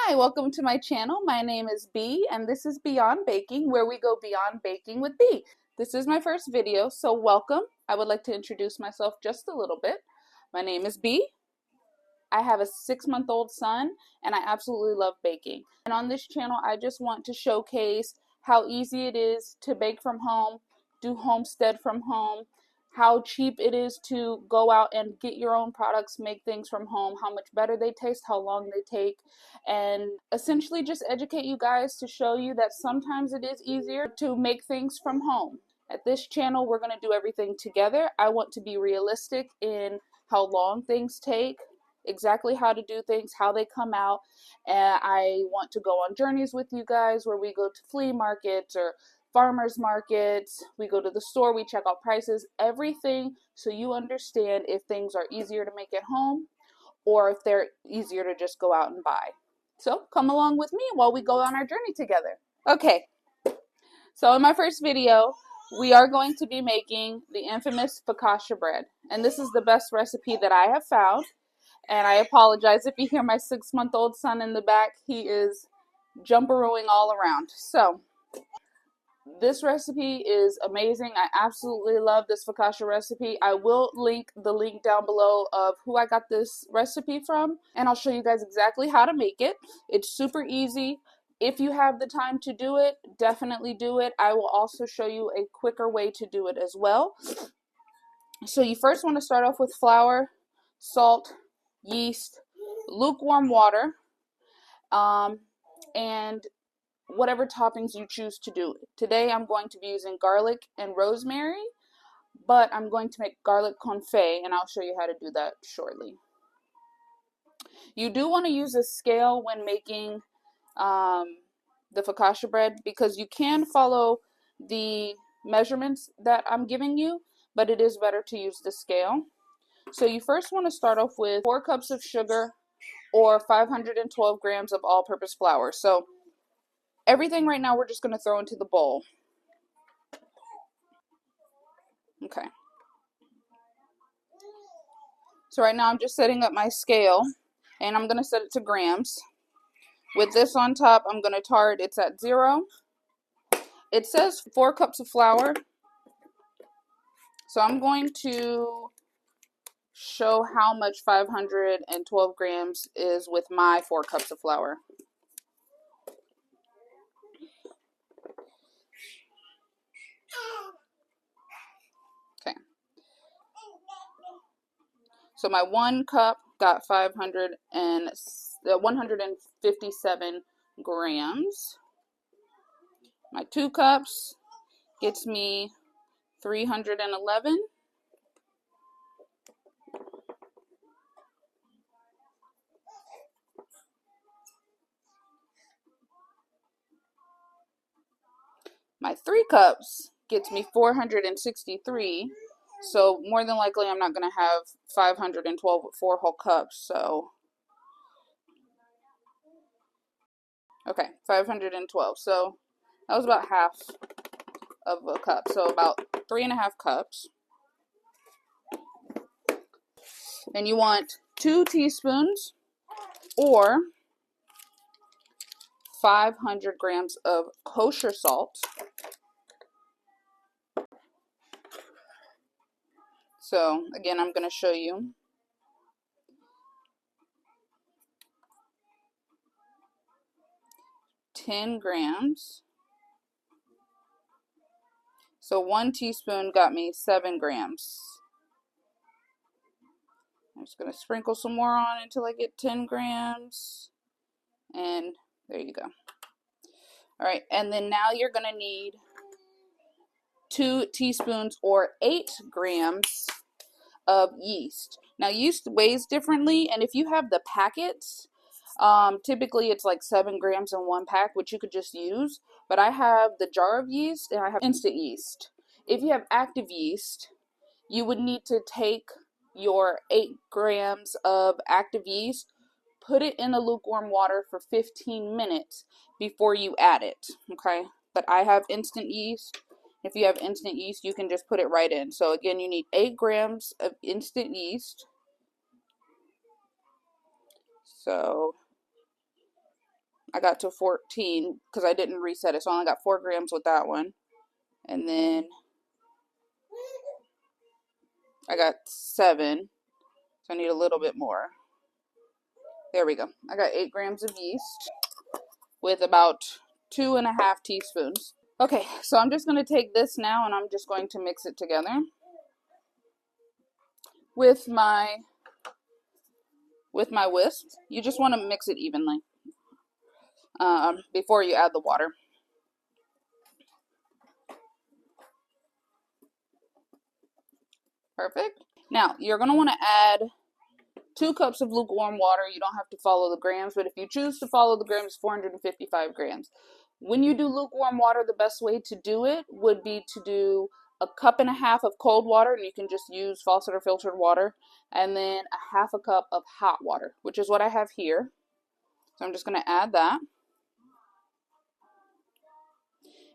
Hi, welcome to my channel. My name is Bee and this is Beyond Baking, where we go beyond baking with Bee. This is my first video, so welcome. I would like to introduce myself just a little bit. My name is Bee. I have a 6-month-old son and I absolutely love baking. And on this channel, I just want to showcase how easy it is to bake from home, do homestead from home, how cheap it is to go out and get your own products, make things from home, how much better they taste, how long they take, and essentially just educate you guys to show you that sometimes it is easier to make things from home. At this channel, we're going to do everything together. I want to be realistic in how long things take, exactly how to do things, how they come out, and I want to go on journeys with you guys where we go to flea markets or farmers markets, we go to the store, we check out prices, everything, so you understand if things are easier to make at home or if they're easier to just go out and buy. So come along with me while we go on our journey together. Okay, so in my first video, we are going to be making the infamous focaccia bread, and this is the best recipe that I have found. And I apologize if you hear my 6-month-old son in the back. He is jumperooing all around. So this recipe is amazing. I absolutely love this focaccia recipe. I will link the link down below of who I got this recipe from, and I'll show you guys exactly how to make it. It's super easy. If you have the time to do it, definitely do it. I will also show you a quicker way to do it as well. So you first want to start off with flour, salt, yeast, lukewarm water, and whatever toppings you choose to do. Today I'm going to be using garlic and rosemary, but I'm going to make garlic confit, and I'll show you how to do that shortly. You do want to use a scale when making the focaccia bread, because you can follow the measurements that I'm giving you, but it is better to use the scale. So you first want to start off with 4 cups of sugar or 512 grams of all-purpose flour. So everything right now we're just going to throw into the bowl. Okay. So right now I'm just setting up my scale, and I'm going to set it to grams. With this on top, I'm going to tar it. It's at 0. It says 4 cups of flour. So I'm going to show how much 512 grams is with my 4 cups of flour. Okay. So my 1 cup got 157 grams. My 2 cups gets me 311. My 3 cups gets me 463. So more than likely I'm not going to have 512 with 4 whole cups. So, okay, 512. So that was about half of a cup. So about 3.5 cups. Then you want 2 teaspoons or 500 grams of kosher salt. So again, I'm going to show you. $10 grams. So 1 teaspoon got me 7 grams. I'm just going to sprinkle some more on until I get 10 grams. And there you go. Alright, and then now you're going to need 2 teaspoons or 8 grams of yeast. Now yeast weighs differently, and if you have the packets, typically it's like 7 grams in 1 pack, which you could just use. But I have the jar of yeast and I have instant yeast. If you have active yeast, you would need to take your 8 grams of active yeast, put it in the lukewarm water for 15 minutes before you add it, okay? But I have instant yeast. If you have instant yeast, you can just put it right in. So again, you need 8 grams of instant yeast. So I got to 14 because I didn't reset it. So I only got 4 grams with that one. And then I got 7. So I need a little bit more. There we go. I got 8 grams of yeast with about 2.5 teaspoons. Okay, so I'm just going to take this now and I'm just going to mix it together with my whisk. You just want to mix it evenly before you add the water. Perfect. Now, you're going to want to add 2 cups of lukewarm water. You don't have to follow the grams, but if you choose to follow the grams, 455 grams. When you do lukewarm water, the best way to do it would be to do 1.5 cups of cold water, and you can just use faucet or filtered water, and then 1/2 cup of hot water, which is what I have here. So I'm just going to add that.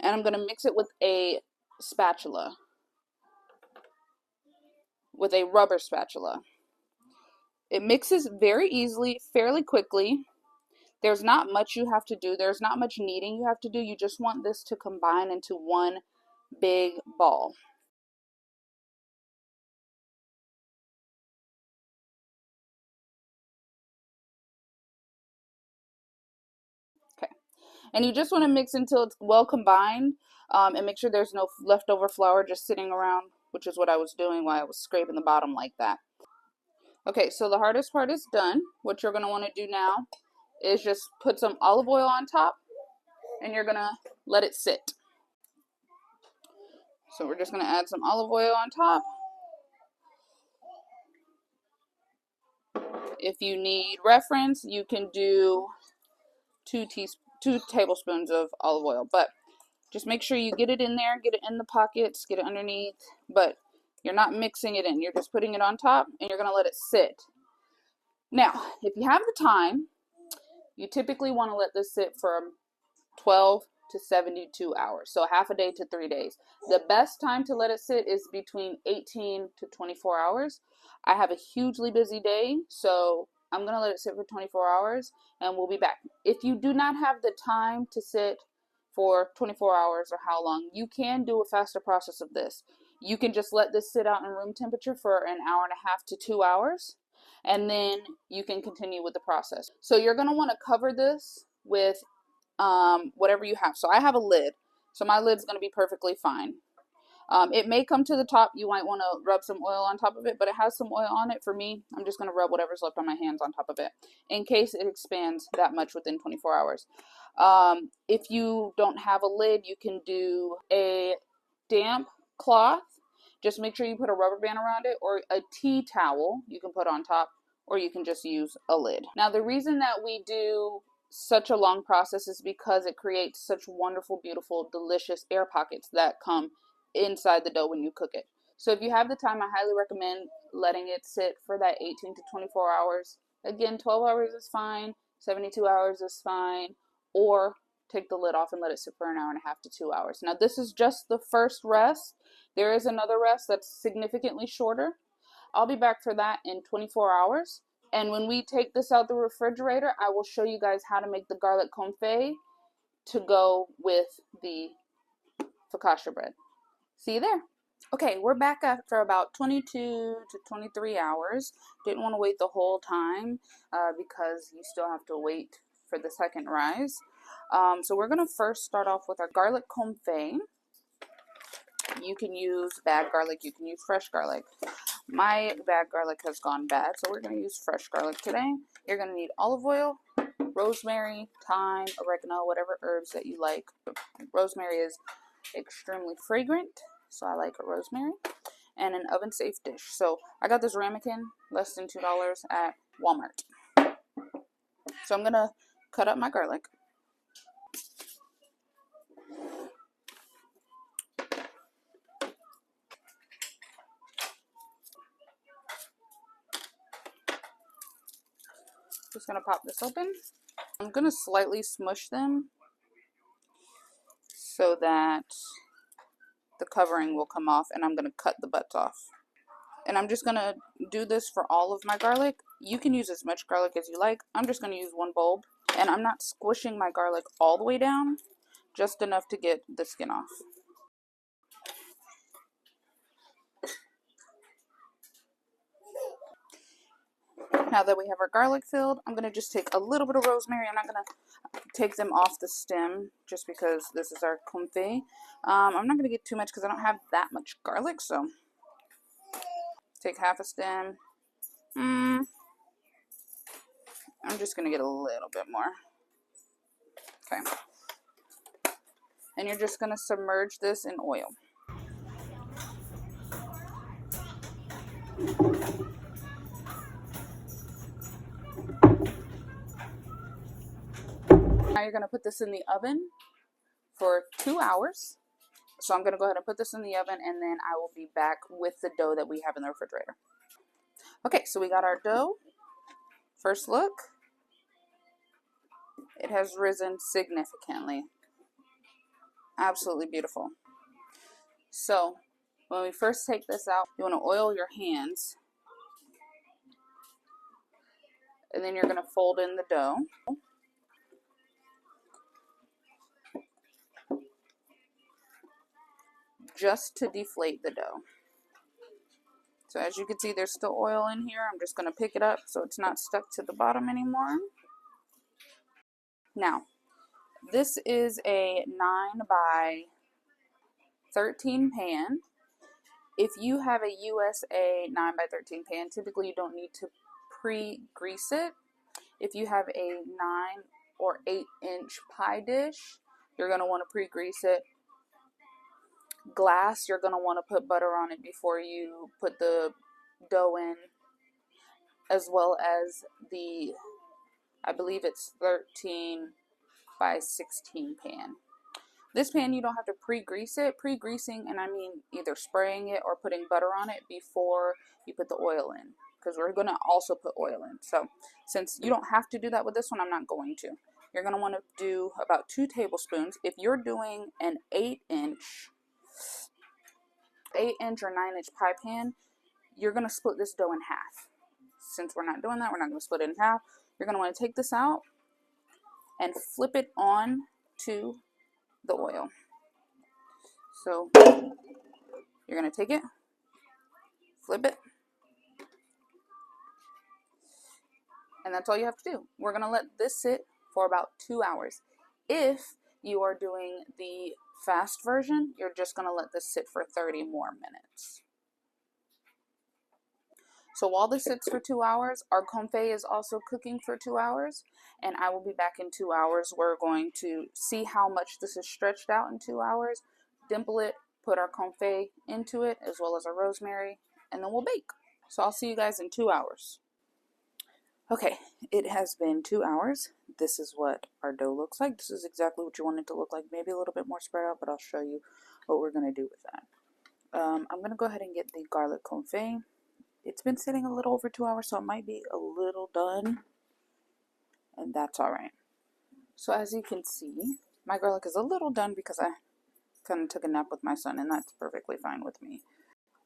And I'm going to mix it with a spatula, with a rubber spatula. It mixes very easily, fairly quickly. There's not much you have to do. There's not much kneading you have to do. You just want this to combine into one big ball. Okay. And you just want to mix until it's well combined, and make sure there's no leftover flour just sitting around, which is what I was doing while I was scraping the bottom like that. Okay, so the hardest part is done. What you're going to want to do now is just put some olive oil on top, and you're going to let it sit. So we're just going to add some olive oil on top. If you need reference, you can do 2 tablespoons of olive oil, but just make sure you get it in there, get it in the pockets, get it underneath, but you're not mixing it in. You're just putting it on top, and you're going to let it sit. Now, if you have the time, you typically want to let this sit for 12 to 72 hours, so half a day to 3 days. The best time to let it sit is between 18 to 24 hours. I have a hugely busy day, so I'm going to let it sit for 24 hours, and we'll be back. If you do not have the time to sit for 24 hours or how long, you can do a faster process of this. You can just let this sit out in room temperature for 1.5 hours to 2 hours, and then you can continue with the process. So you're going to want to cover this with whatever you have. So I have a lid, so my lid's going to be perfectly fine. It may come to the top. You might want to rub some oil on top of it, but it has some oil on it. For me, I'm just going to rub whatever's left on my hands on top of it in case it expands that much within 24 hours. If you don't have a lid, you can do a damp cloth. Just make sure you put a rubber band around it, or a tea towel you can put on top, or you can just use a lid. Now, the reason that we do such a long process is because it creates such wonderful, beautiful, delicious air pockets that come inside the dough when you cook it. So if you have the time, I highly recommend letting it sit for that 18 to 24 hours. Again, 12 hours is fine, 72 hours is fine, or take the lid off and let it sit for 1.5 hours to 2 hours. Now, this is just the first rest. There is another rest that's significantly shorter. I'll be back for that in 24 hours. And when we take this out the refrigerator, I will show you guys how to make the garlic confit to go with the focaccia bread. See you there. Okay, we're back after about 22 to 23 hours. Didn't want to wait the whole time because you still have to wait for the second rise. So we're going to first start off with our garlic confit. You can use bad garlic, you can use fresh garlic. My bad garlic has gone bad, so we're going to use fresh garlic today. You're going to need olive oil, rosemary, thyme, oregano, whatever herbs that you like. Rosemary is extremely fragrant, so I like a rosemary. And an oven safe dish. So I got this ramekin, less than $2 at Walmart. So I'm going to cut up my garlic. Just going to pop this open. I'm going to slightly smush them so that the covering will come off, and I'm going to cut the butts off. And I'm just going to do this for all of my garlic. You can use as much garlic as you like. I'm just going to use one bulb. And I'm not squishing my garlic all the way down, just enough to get the skin off. Now that we have our garlic filled, I'm going to just take a little bit of rosemary. I'm not going to take them off the stem just because this is our confit. I'm not going to get too much because I don't have that much garlic, so take half a stem. I'm just going to get a little bit more. Okay. And you're just going to submerge this in oil. Now you're going to put this in the oven for 2 hours. So I'm going to go ahead and put this in the oven, and then I will be back with the dough that we have in the refrigerator. Okay, so we got our dough. First look. It has risen significantly. Absolutely beautiful. So when we first take this out, you want to oil your hands. And then you're going to fold in the dough. Just to deflate the dough. So as you can see, there's still oil in here. I'm just going to pick it up so it's not stuck to the bottom anymore. Now, this is a 9 by 13 pan. If you have a USA 9 by 13 pan, typically you don't need to pre-grease it. If you have a 9 or 8-inch pie dish, you're going to want to pre-grease it. Glass, you're going to want to put butter on it before you put the dough in, as well as the, I believe it's 13 by 16 pan. This pan, you don't have to pre-grease it. Pre-greasing, and I mean either spraying it or putting butter on it before you put the oil in, because we're going to also put oil in. So since you don't have to do that with this one, I'm not going to. You're going to want to do about 2 tablespoons. If you're doing an 8-inch or 9-inch pie pan, you're going to split this dough in half. Since we're not doing that, we're not going to split it in half. You're going to want to take this out and flip it on to the oil. So you're going to take it, flip it, and that's all you have to do. We're going to let this sit for about 2 hours. If you are doing the fast version, you're just going to let this sit for 30 more minutes. So while this sits for 2 hours, our confit is also cooking for 2 hours, and I will be back in 2 hours. We're going to see how much this is stretched out in 2 hours, dimple it, put our confit into it, as well as our rosemary, and then we'll bake. So I'll see you guys in 2 hours. Okay, it has been 2 hours. This is what our dough looks like. This is exactly what you want it to look like. Maybe a little bit more spread out, but I'll show you what we're going to do with that. I'm going to go ahead and get the garlic confit. It's been sitting a little over 2 hours, so it might be a little done, and that's all right. So as you can see, my garlic is a little done because I kind of took a nap with my son, and that's perfectly fine with me.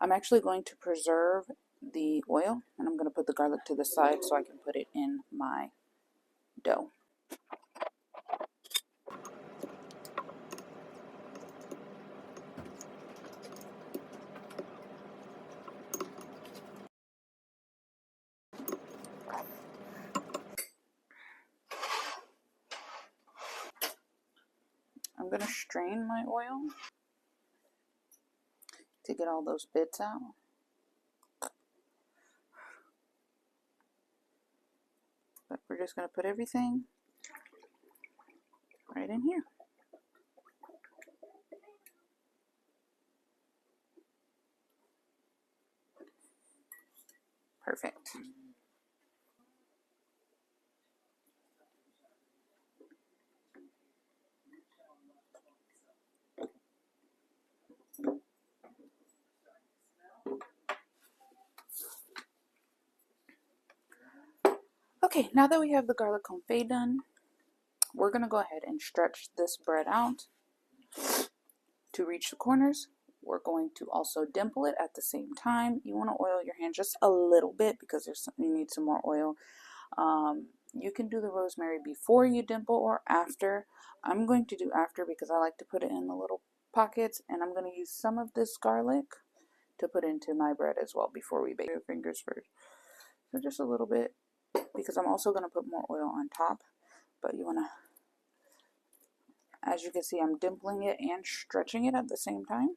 I'm actually going to preserve the oil, and I'm going to put the garlic to the side so I can put it in my dough. I'm going to strain my oil to get all those bits out. But we're just going to put everything right in here. Perfect. Okay, now that we have the garlic confit done, we're going to go ahead and stretch this bread out to reach the corners. We're going to also dimple it at the same time. You want to oil your hand just a little bit because you need some more oil. You can do the rosemary before you dimple or after. I'm going to do after because I like to put it in the little pockets, and I'm going to use some of this garlic to put into my bread as well before we bake. Your fingers first. So just a little bit, because I'm also going to put more oil on top, but you want to, as you can see, I'm dimpling it and stretching it at the same time.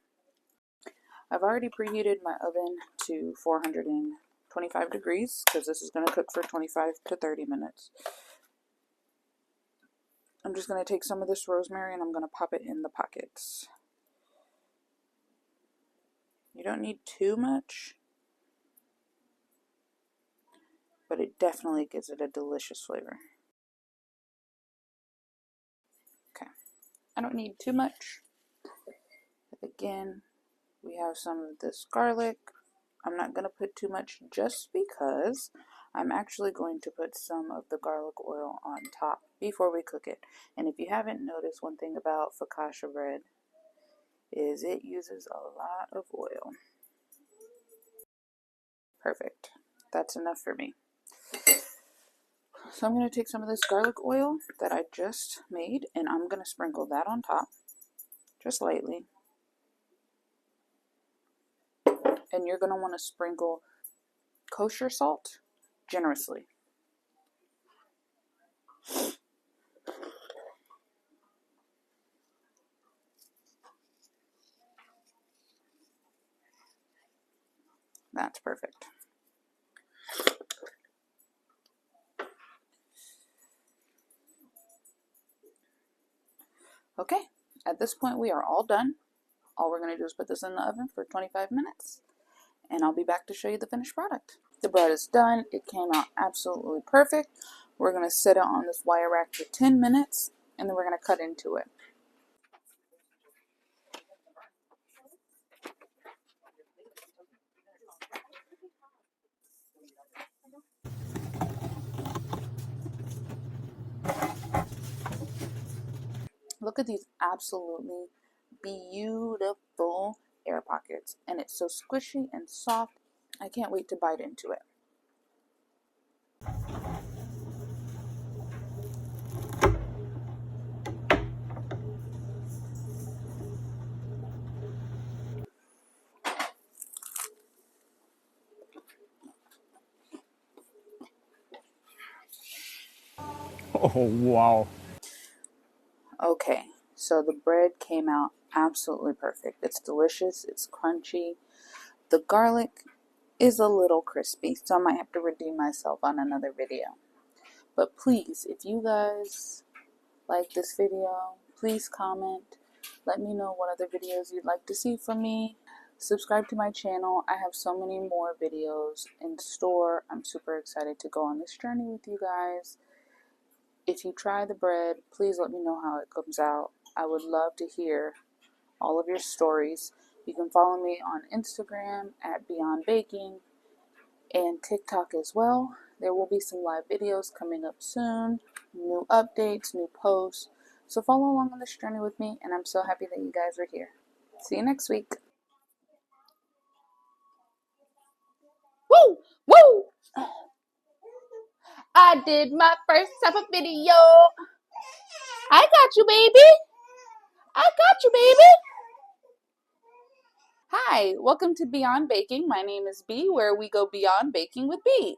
I've already preheated my oven to 425 degrees because this is going to cook for 25 to 30 minutes. I'm just going to take some of this rosemary and I'm going to pop it in the pockets. You don't need too much, but it definitely gives it a delicious flavor. Okay, I don't need too much. Again, we have some of this garlic. I'm not going to put too much just because I'm actually going to put some of the garlic oil on top before we cook it. And if you haven't noticed, one thing about focaccia bread is it uses a lot of oil. Perfect. That's enough for me. So I'm going to take some of this garlic oil that I just made and I'm going to sprinkle that on top, just lightly. And you're going to want to sprinkle kosher salt generously. That's perfect. Okay, at this point we are all done. All we're going to do is put this in the oven for 25 minutes and I'll be back to show you the finished product. The bread is done. It came out absolutely perfect. We're going to set it on this wire rack for 10 minutes and then we're going to cut into it. Look at these absolutely beautiful air pockets, and it's so squishy and soft. I can't wait to bite into it. Oh, wow. Okay, so the bread came out absolutely perfect. It's delicious, it's crunchy. The garlic is a little crispy, so I might have to redeem myself on another video. But please, if you guys like this video, please comment. Let me know what other videos you'd like to see from me. Subscribe to my channel. I have so many more videos in store. I'm super excited to go on this journey with you guys. If you try the bread, please let me know how it comes out. I would love to hear all of your stories. You can follow me on Instagram at Beeyond Baking and TikTok as well. There will be some live videos coming up soon, new updates, new posts. So follow along on this journey with me, and I'm so happy that you guys are here. See you next week. Woo! Woo! I did my first ever video. I got you, baby. I got you, baby. Hi, welcome to Beyond Baking. My name is Bee, where we go beyond baking with Bee.